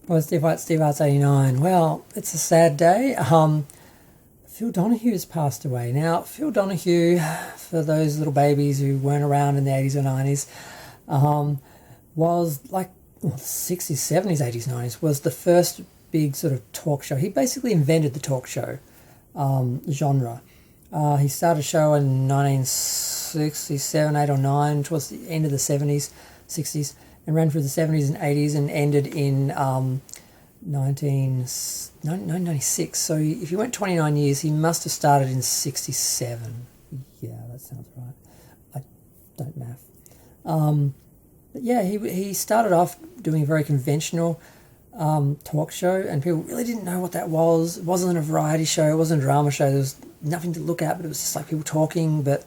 Well, Steve Art's 89. Well, it's a sad day. Phil Donahue has passed away. Now, Phil Donahue, for those little babies who weren't around in the 80s or 90s, was like 60s, 70s, 80s, 90s, was the first big sort of talk show. He basically invented the talk show genre. He started a show in 1967, 8 or 9, towards the end of the 70s, 60s, and ran through the 70s and 80s and ended in 1996. So if you went 29 years, he must have started in 67. Yeah, that sounds right. I don't math. But yeah, he started off doing a very conventional talk show, and people really didn't know what that was. It wasn't a variety show. It wasn't a drama show. There was nothing to look at, but it was just like people talking. But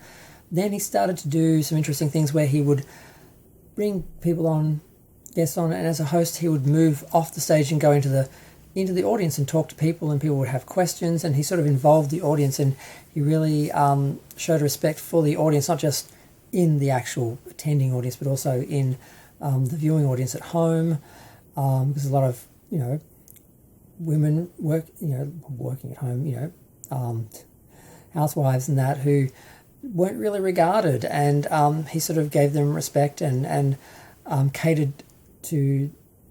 then he started to do some interesting things where he would bring people on, guests on, and as a host, he would move off the stage and go into the audience and talk to people, and people would have questions, and he sort of involved the audience, and he really showed respect for the audience, not just in the actual attending audience, but also in the viewing audience at home, because a lot of women working at home, housewives and that, who weren't really regarded, and he sort of gave them respect and catered to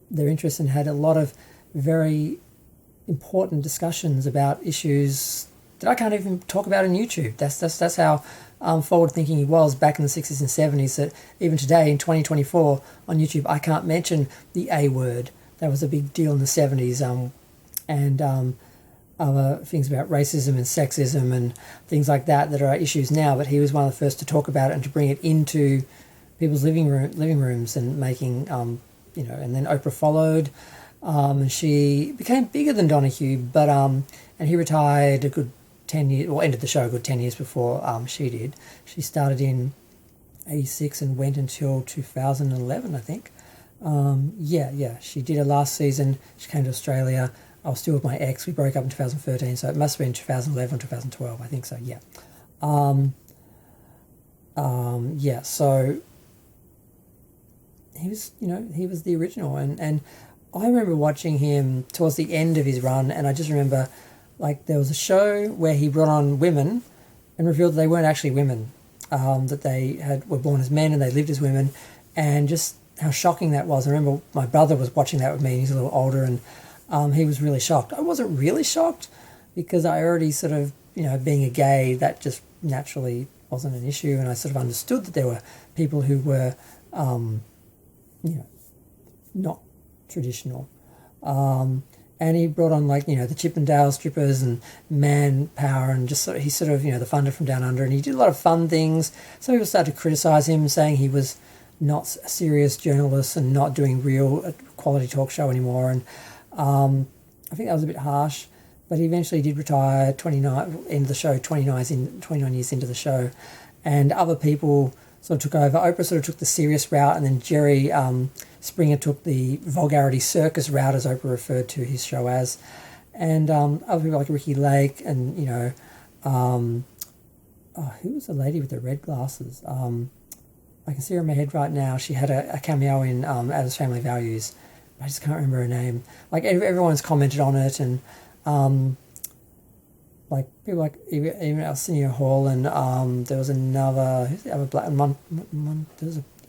their interests and had a lot of very important discussions about issues that I can't even talk about on YouTube. That's how forward thinking he was back in the 60s and 70s, that even today in 2024 on YouTube I can't mention the A word. That was a big deal in the 70s, and other things about racism and sexism and things like that are issues now, but he was one of the first to talk about it and to bring it into people's living rooms and making and then Oprah followed, and she became bigger than Donahue, but and he retired a good 10 years, or ended the show a good 10 years before she did. She started in 86 and went until 2011, I think. She did her last season. She came to Australia. I was still with my ex. We broke up in 2013, so it must have been 2011 or 2012, I think so, yeah. So he was the original, and I remember watching him towards the end of his run, and I just remember, like, there was a show where he brought on women and revealed that they weren't actually women, that they were born as men and they lived as women, and just how shocking that was. I remember my brother was watching that with me, and he's a little older, and he was really shocked. I wasn't really shocked because I already sort of, being a gay, that just naturally wasn't an issue, and I sort of understood that there were people who were, not traditional. And he brought on, like, the Chippendale strippers and Manpower, and just he sort of, the funder from Down Under, and he did a lot of fun things. Some people started to criticise him, saying he was not a serious journalist and not doing real quality talk show anymore, and I think that was a bit harsh, but he eventually did retire 29 years into the show, and other people sort of took over. Oprah sort of took the serious route, and then Jerry Springer took the vulgarity circus route, as Oprah referred to his show as, and other people like Ricky Lake, and who was the lady with the red glasses? I can see her in my head right now. She had a cameo in Addams Family Values. I just can't remember her name. Like, everyone's commented on it, and like people like even Arsenio Hall, and there was another, who's the other black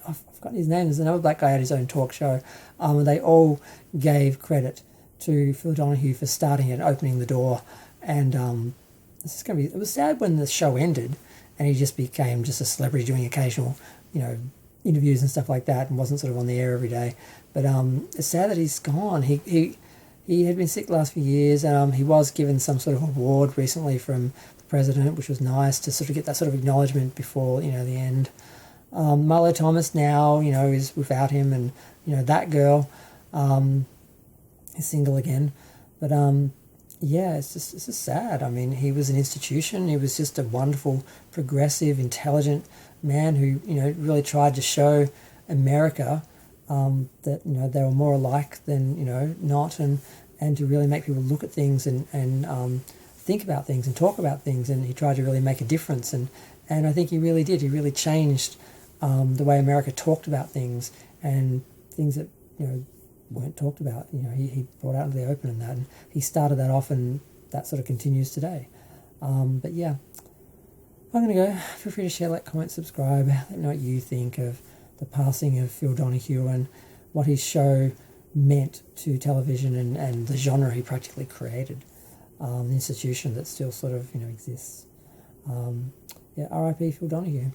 I've forgotten his name. There's another black guy had his own talk show, and they all gave credit to Phil Donahue for starting it and opening the door. And it was sad when the show ended, and he just became just a celebrity doing occasional, interviews and stuff like that, and wasn't sort of on the air every day. But it's sad that he's gone. He had been sick the last few years, and he was given some sort of award recently from the president, which was nice to sort of get that sort of acknowledgement before, the end. Marlo Thomas now, is without him, and, that girl is single again. But, it's just sad. I mean, he was an institution. He was just a wonderful, progressive, intelligent man who, really tried to show America that, they were more alike than, not, and to really make people look at things and think about things and talk about things, and he tried to really make a difference, and I think he really did. He really changed the way America talked about things, and things that, weren't talked about. You know, he brought out into the open and that, and he started that off, and that sort of continues today. But yeah, I'm going to go. Feel free to share, like, comment, subscribe. Let me know what you think of the passing of Phil Donahue and what his show meant to television and the genre he practically created, the institution that still sort of, exists. Yeah, R.I.P. Phil Donahue.